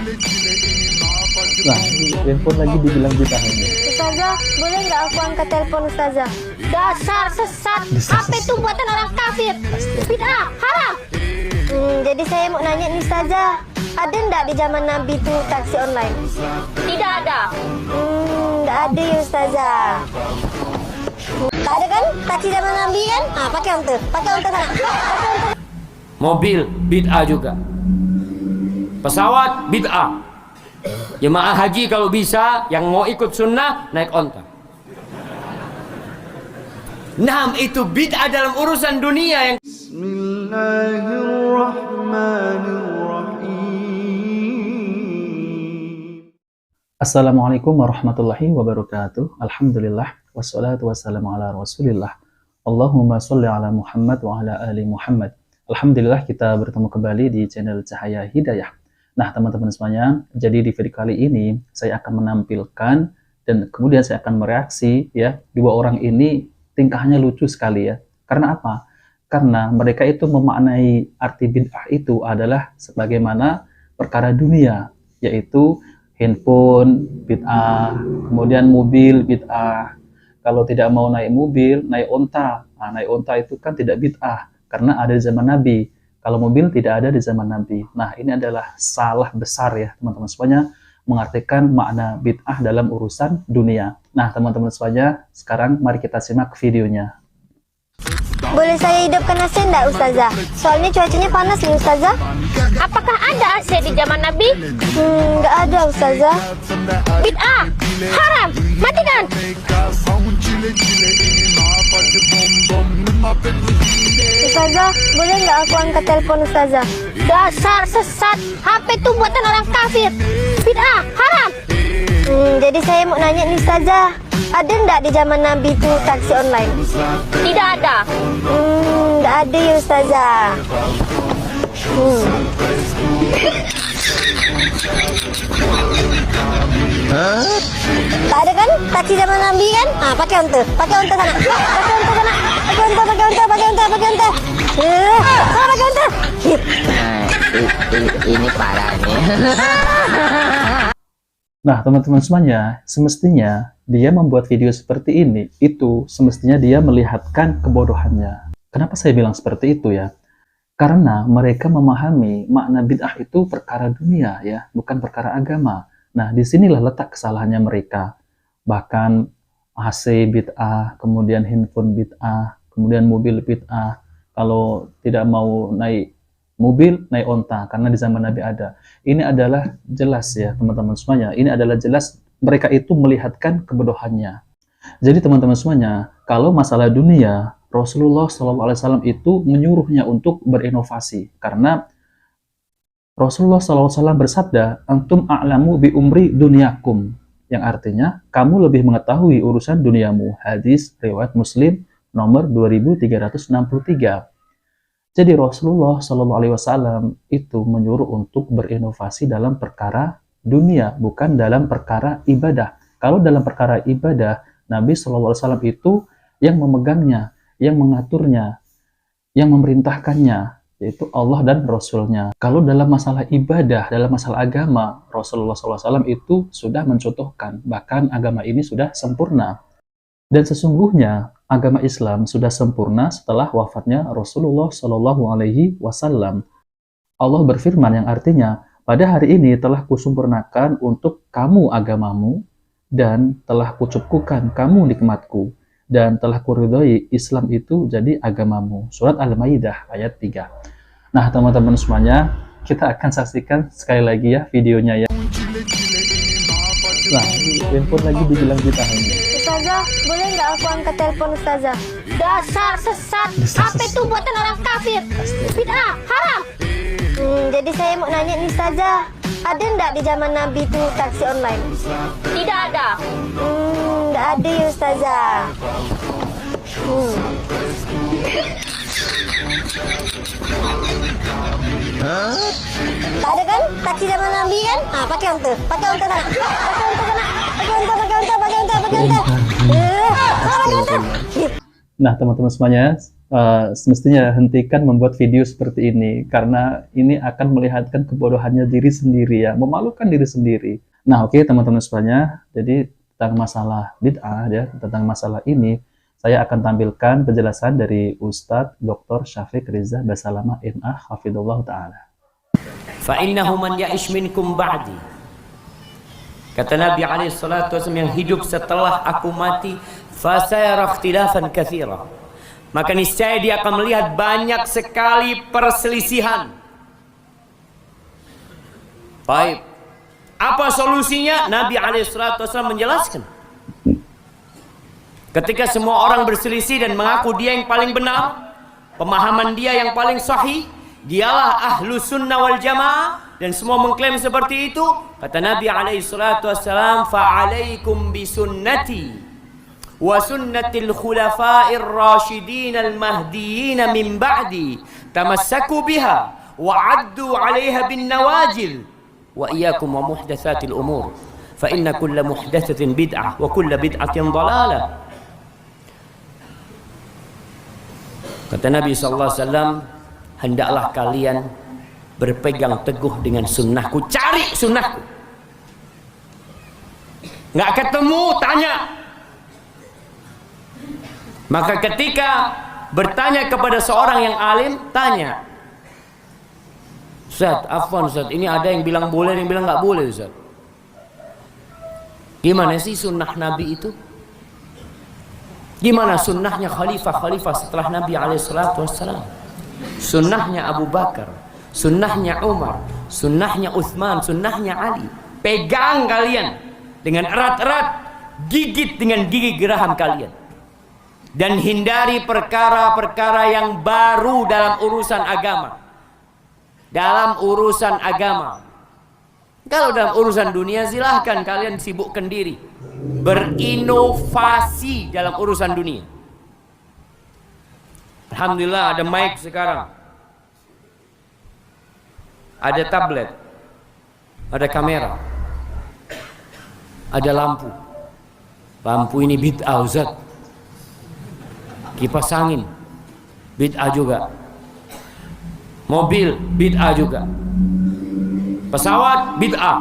Nah, handphone lagi dibilang bid'ah ini. Ustazah, boleh nggak aku angkat telepon Ustazah? Dasar sesat, HP itu buatan orang kafir, bid'ah, haram. Jadi saya mau nanya nih Ustazah, ada nggak di zaman Nabi itu taksi online? Tidak ada. Nggak ada ya Ustazah. Tak ada kan? Taksi zaman Nabi kan? Ah, pakai onte sana. Mobil bid'ah juga. Pesawat bid'ah. Jemaah haji kalau bisa yang mau ikut sunnah naik onta. Nah, itu bid'ah dalam urusan dunia yang Bismillahirrahmanirrahim. Assalamualaikum warahmatullahi wabarakatuh. Alhamdulillah wassalatu wassalamu ala Rasulillah. Allahumma sholli ala Muhammad wa ala ali Muhammad. Alhamdulillah kita bertemu kembali di channel Cahaya Hidayah. Nah, teman-teman semuanya, jadi di video kali ini saya akan menampilkan dan kemudian saya akan mereaksi ya, dua orang ini tingkahnya lucu sekali ya. Karena apa? Karena mereka itu memaknai arti bid'ah itu adalah sebagaimana perkara dunia, yaitu handphone bid'ah, kemudian mobil bid'ah. Kalau tidak mau naik mobil, naik onta. Nah, naik onta itu kan tidak bid'ah karena ada di zaman Nabi. Kalau mobil tidak ada di zaman Nabi. Nah, ini adalah salah besar ya teman-teman semuanya, mengartikan makna bid'ah dalam urusan dunia. Nah, teman-teman semuanya, sekarang mari kita simak videonya. Boleh saya hidupkan AC enggak Ustazah? Soalnya cuacanya panas nih Ustazah. Apakah ada AC di zaman Nabi? Nggak ada Ustazah. Bid'ah, haram, matikan. Ustazah, boleh nggak aku angkat telepon Ustazah? Dasar sesat, HP itu buatan orang kafir, bid'ah, haram. Jadi saya mau nanya nih Ustazah, ada nggak di zaman Nabi itu taksi online? Tidak ada. Nggak ada ya Ustazah. Tak ada kan? Taksi zaman Nabi kan? Ah, pakai onte sana. Pakai onte. Ini parah nih. Nah, teman-teman semuanya, semestinya dia membuat video seperti ini, itu semestinya dia melihatkan kebodohannya. Kenapa saya bilang seperti itu ya? Karena mereka memahami makna bid'ah itu perkara dunia ya, bukan perkara agama. Nah, disinilah letak kesalahannya mereka. Bahkan AC bid'ah, kemudian handphone bid'ah, kemudian mobil bid'ah. Kalau tidak mau naik mobil, naik onta, karena di zaman Nabi ada. Ini adalah jelas ya teman-teman semuanya, ini adalah jelas mereka itu melihatkan kebodohannya. Jadi teman-teman semuanya, kalau masalah dunia, Rasulullah SAW itu menyuruhnya untuk berinovasi. Karena Rasulullah SAW bersabda, Antum a'lamu bi umri dunyakum. Yang artinya, kamu lebih mengetahui urusan duniamu. Hadis riwayat Muslim nomor 2363. Jadi Rasulullah SAW itu menyuruh untuk berinovasi dalam perkara dunia, bukan dalam perkara ibadah. Kalau dalam perkara ibadah, Nabi SAW itu yang memegangnya, yang mengaturnya, yang memerintahkannya, yaitu Allah dan Rasulnya. Kalau dalam masalah ibadah, dalam masalah agama, Rasulullah SAW itu sudah mencontohkan, bahkan agama ini sudah sempurna. Dan sesungguhnya agama Islam sudah sempurna setelah wafatnya Rasulullah SAW. Allah berfirman yang artinya, pada hari ini telah kusempurnakan untuk kamu agamamu, dan telah kucukupkan kamu nikmatku, dan telah kuridhoi Islam itu jadi agamamu. Surat Al-Maidah ayat 3. Nah, teman-teman semuanya, kita akan saksikan sekali lagi ya videonya ya. Nah, handphone lagi dibilang bid'ah ini. Ustazah, boleh nggak aku angkat telepon Ustazah? Dasar sesat, HP itu buatan orang kafir, bid'ah, haram. Jadi saya mau nanya nih Ustazah, ada nggak di zaman Nabi itu taksi online? Tidak ada. Nggak ada ya Ustazah. Tak ada kan? Taksi zaman Nabi kan? Ah, pakai onte sana. Pakai onte. Nah, teman-teman semuanya, semestinya hentikan membuat video seperti ini karena ini akan melihatkan kebodohannya diri sendiri ya, memalukan diri sendiri. Nah, oke teman-teman semuanya, jadi tentang masalah bid'ah ya, tentang masalah ini saya akan tampilkan penjelasan dari Ustadz Dr. Syafiq Riza Basalamah MA hafidhullah taala. Fa innahu man ya'ish minkum ba'di. Kata Nabi alaihi salatu wasallam, yang hidup setelah aku mati, fa sayara ikhtilafan katsira. Maka niscaya dia akan melihat banyak sekali perselisihan. Baik. Apa solusinya? Nabi alaihi salatu wasallam menjelaskan. Ketika semua orang berselisih dan mengaku dia yang paling benar, pemahaman dia yang paling sahih, dialah ahlu sunnah wal jamaah, dan semua mengklaim seperti itu, kata Nabi alaihi salatu wassalam, fa'alaikum bisunnati wa sunnatil khulafa'ir rasyidin al mahdiyyin min ba'di tamassaku biha wa 'addu 'alaiha bin nawajil wa iyyakum wa muhdatsatil umur fa inna kulla muhdatsatin bid'ah wa kulla bid'atin dhalalah. Kata Nabi SAW, hendaklah kalian berpegang teguh dengan sunnahku. Cari sunnahku. Nggak ketemu, tanya. Maka ketika bertanya kepada seorang yang alim, tanya. Ustaz, afwan Ustaz, ini ada yang bilang boleh, yang bilang nggak boleh Ustaz. Gimana sih sunnah Nabi itu? Gimana sunnahnya khalifah-khalifah setelah Nabi alaihissalatu wassalam? Sunnahnya Abu Bakar, sunnahnya Umar, sunnahnya Uthman, sunnahnya Ali. Pegang kalian dengan erat-erat, gigit dengan gigi geraham kalian. Dan hindari perkara-perkara yang baru dalam urusan agama. Dalam urusan agama. Kalau dalam urusan dunia silahkan kalian sibukkan diri, berinovasi dalam urusan dunia. Alhamdulillah ada mic sekarang, ada tablet, ada kamera, ada lampu. Lampu ini bid'ah Ustaz. Kipas angin bid'ah juga. Mobil bid'ah juga. Pesawat bid'ah.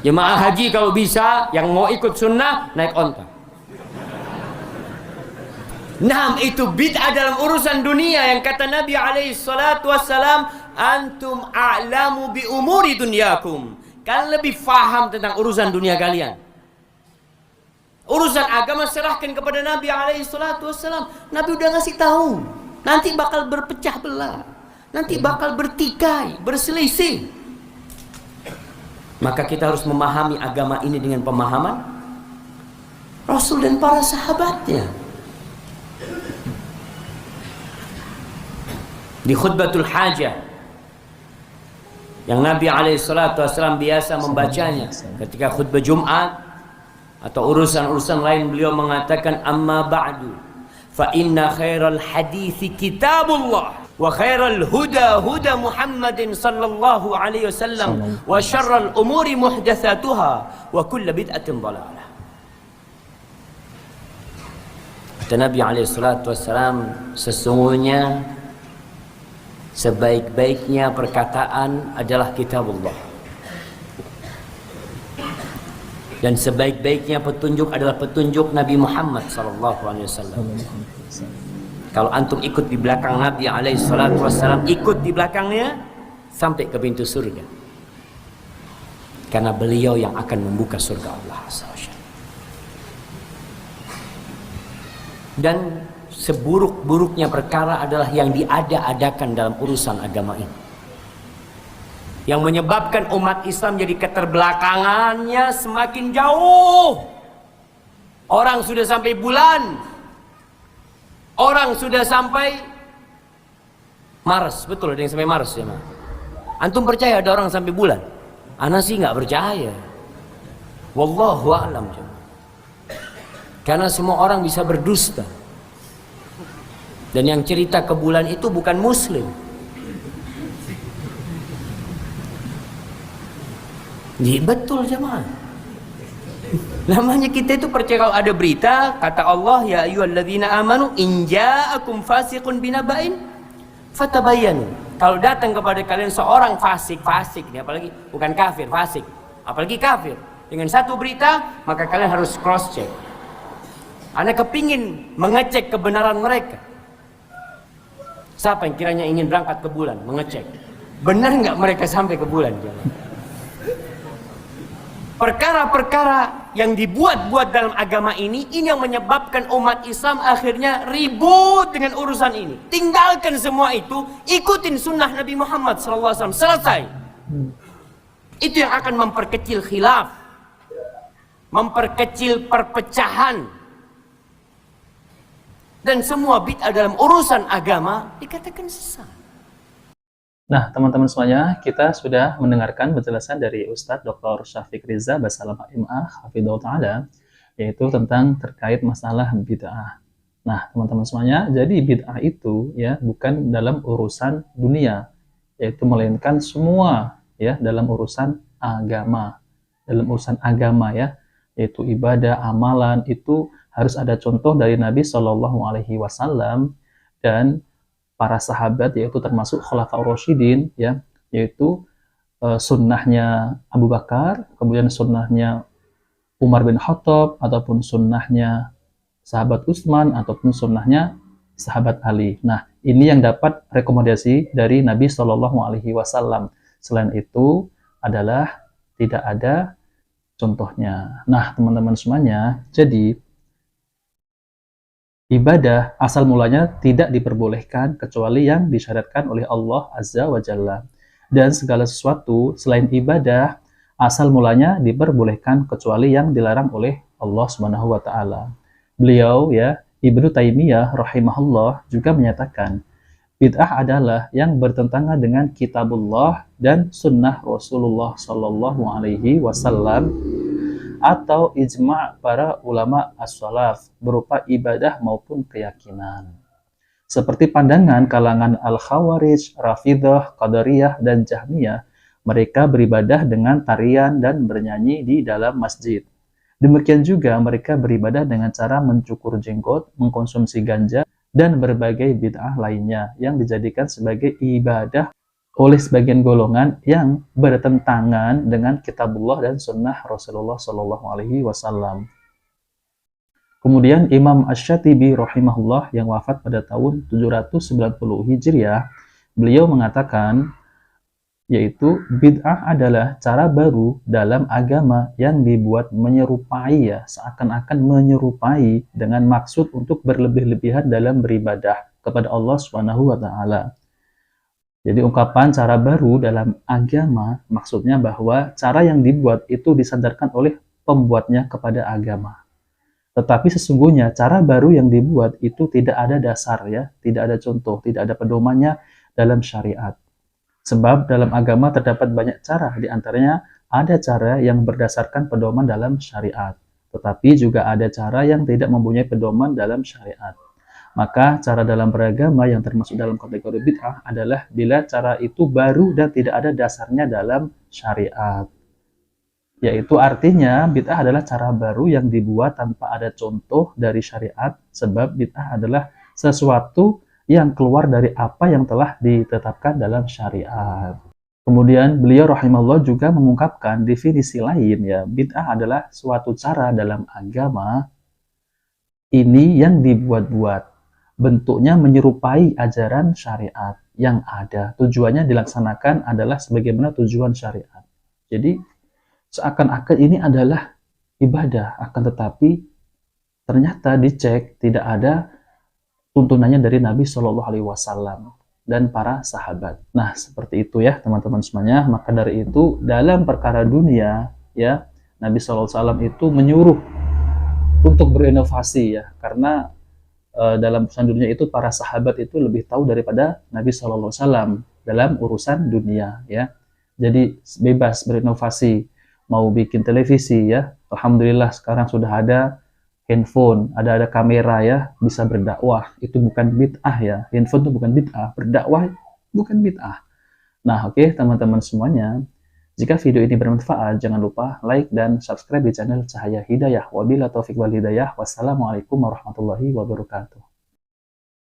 Jemaah haji kalau bisa yang mau ikut sunnah naik onta. Nah, itu bid'ah dalam urusan dunia yang kata Nabi alaihi salatu wassalam, antum a'lamu bi umuri dunyakum. Kalian lebih faham tentang urusan dunia kalian. Urusan agama serahkan kepada Nabi alaihi salatu wassalam. Nabi udah ngasih tahu, nanti bakal berpecah belah, nanti bakal bertikai, berselisih. Maka kita harus memahami agama ini dengan pemahaman Rasul dan para sahabatnya. Di khutbatul hajah yang Nabi SAW biasa membacanya ketika khutbah Jumat atau urusan-urusan lain, beliau mengatakan, amma ba'du fa inna khairal hadithi kitabullah wa khairal huda huda Muhammadin sallallahu alaihi wasallam wa syarral umuri muhdatsatuha wa kullu bid'atin dhalalah. Kata Nabi alaihi salatu wasallam, sesungguhnya sebaik-baiknya perkataan adalah kitabullah, dan sebaik-baiknya petunjuk adalah petunjuk Nabi Muhammad sallallahu alaihi wasallam. Kalau antum ikut di belakang Nabi alaihi salatu wassalam, ikut di belakangnya sampai ke pintu surga. Karena beliau yang akan membuka surga Allah SWT. Dan seburuk-buruknya perkara adalah yang diada-adakan dalam urusan agama ini, yang menyebabkan umat Islam jadi keterbelakangannya semakin jauh. Orang sudah sampai bulan, orang sudah sampai Mars. Betul, ada yang sampai Mars ya, Ma? Antum percaya ada orang sampai bulan? Ana sih nggak percaya. Wallahu a'lam. Karena semua orang bisa berdusta. Dan yang cerita ke bulan itu bukan muslim. Betul jemaah. Namanya kita itu percaya kalau ada berita, kata Allah, ya ayyuhalladzina amanu in ja'akum fasiqun binaba'in fatabayyanu. Kalau datang kepada kalian seorang fasik nih, apalagi bukan kafir, fasik, apalagi kafir, dengan satu berita, maka kalian harus cross check. Anda kepingin mengecek kebenaran mereka. Siapa yang kiranya ingin berangkat ke bulan, mengecek benar nggak mereka sampai ke bulan? Perkara-perkara yang dibuat-buat dalam agama ini yang menyebabkan umat Islam akhirnya ribut dengan urusan ini. Tinggalkan semua itu, ikutin sunnah Nabi Muhammad SAW, selesai. Itu yang akan memperkecil khilaf, memperkecil perpecahan, dan semua bid'ah dalam urusan agama dikatakan sesat. Nah, teman-teman semuanya, kita sudah mendengarkan penjelasan dari Ustadz Dr. Syafiq Riza Basalam MA Hafidhahullah Ta'ala, yaitu tentang terkait masalah bid'ah. Nah, teman-teman semuanya, jadi bid'ah itu ya bukan dalam urusan dunia, yaitu melainkan semua ya dalam urusan agama. Dalam urusan agama ya, yaitu ibadah, amalan, itu harus ada contoh dari Nabi Shallallahu Alaihi Wasallam dan para sahabat, yaitu termasuk Khulafaur Rasyidin ya, yaitu sunnahnya Abu Bakar, kemudian sunnahnya Umar bin Khattab, ataupun sunnahnya sahabat Utsman, ataupun sunnahnya sahabat Ali. Nah, ini yang dapat rekomendasi dari Nabi Shallallahu Alaihi Wasallam. Selain itu adalah tidak ada contohnya. Nah, teman-teman semuanya, jadi ibadah asal mulanya tidak diperbolehkan kecuali yang disyaratkan oleh Allah Azza wa Jalla. Dan segala sesuatu selain ibadah asal mulanya diperbolehkan kecuali yang dilarang oleh Allah Subhanahu wa taala. Beliau ya, Ibnu Taimiyah rahimahullah juga menyatakan, bid'ah adalah yang bertentangan dengan kitabullah dan sunnah Rasulullah sallallahu alaihi wasallam atau ijma' para ulama as-salaf berupa ibadah maupun keyakinan. Seperti pandangan kalangan Al-Khawarij, Rafidhah, Qadariyah, dan Jahmiyah, mereka beribadah dengan tarian dan bernyanyi di dalam masjid. Demikian juga mereka beribadah dengan cara mencukur jenggot, mengkonsumsi ganja, dan berbagai bid'ah lainnya yang dijadikan sebagai ibadah oleh sebagian golongan yang bertentangan dengan kitabullah dan sunnah Rasulullah Shallallahu Alaihi Wasallam. Kemudian Imam Asy-Syatibi rahimahullah yang wafat pada tahun 790 Hijriah, beliau mengatakan, yaitu bid'ah adalah cara baru dalam agama yang dibuat menyerupai ya, seakan-akan menyerupai dengan maksud untuk berlebih-lebihan dalam beribadah kepada Allah Subhanahu wa taala. Jadi ungkapan cara baru dalam agama maksudnya bahwa cara yang dibuat itu disandarkan oleh pembuatnya kepada agama. Tetapi sesungguhnya cara baru yang dibuat itu tidak ada dasar ya, tidak ada contoh, tidak ada pedomannya dalam syariat. Sebab dalam agama terdapat banyak cara, di antaranya ada cara yang berdasarkan pedoman dalam syariat. Tetapi juga ada cara yang tidak mempunyai pedoman dalam syariat. Maka cara dalam beragama yang termasuk dalam kategori bid'ah adalah bila cara itu baru dan tidak ada dasarnya dalam syariat. Yaitu artinya bid'ah adalah cara baru yang dibuat tanpa ada contoh dari syariat, sebab bid'ah adalah sesuatu yang keluar dari apa yang telah ditetapkan dalam syariat. Kemudian beliau rahimahullah juga mengungkapkan definisi lain ya, bid'ah adalah suatu cara dalam agama ini yang dibuat-buat. Bentuknya menyerupai ajaran syariat yang ada. Tujuannya dilaksanakan adalah sebagaimana tujuan syariat. Jadi seakan-akan ini adalah ibadah, akan tetapi ternyata dicek tidak ada tuntunannya dari Nabi Shallallahu Alaihi Wasallam dan para sahabat. Nah, seperti itu ya teman-teman semuanya. Maka dari itu dalam perkara dunia ya, Nabi Shallallahu Alaihi Wasallam itu menyuruh untuk berinovasi ya, karena dalam urusan dunia itu para sahabat itu lebih tahu daripada Nabi Shallallahu Alaihi Wasallam dalam urusan dunia ya. Jadi bebas berinovasi, mau bikin televisi ya, alhamdulillah sekarang sudah ada handphone, ada kamera ya, bisa berdakwah. Itu bukan bid'ah ya, handphone itu bukan bid'ah, berdakwah bukan bid'ah. Nah oke, teman-teman semuanya, Jika video ini bermanfaat, jangan lupa like dan subscribe di channel Cahaya Hidayah. Wabillahi taufiq wal hidayah. Wassalamualaikum warahmatullahi wabarakatuh.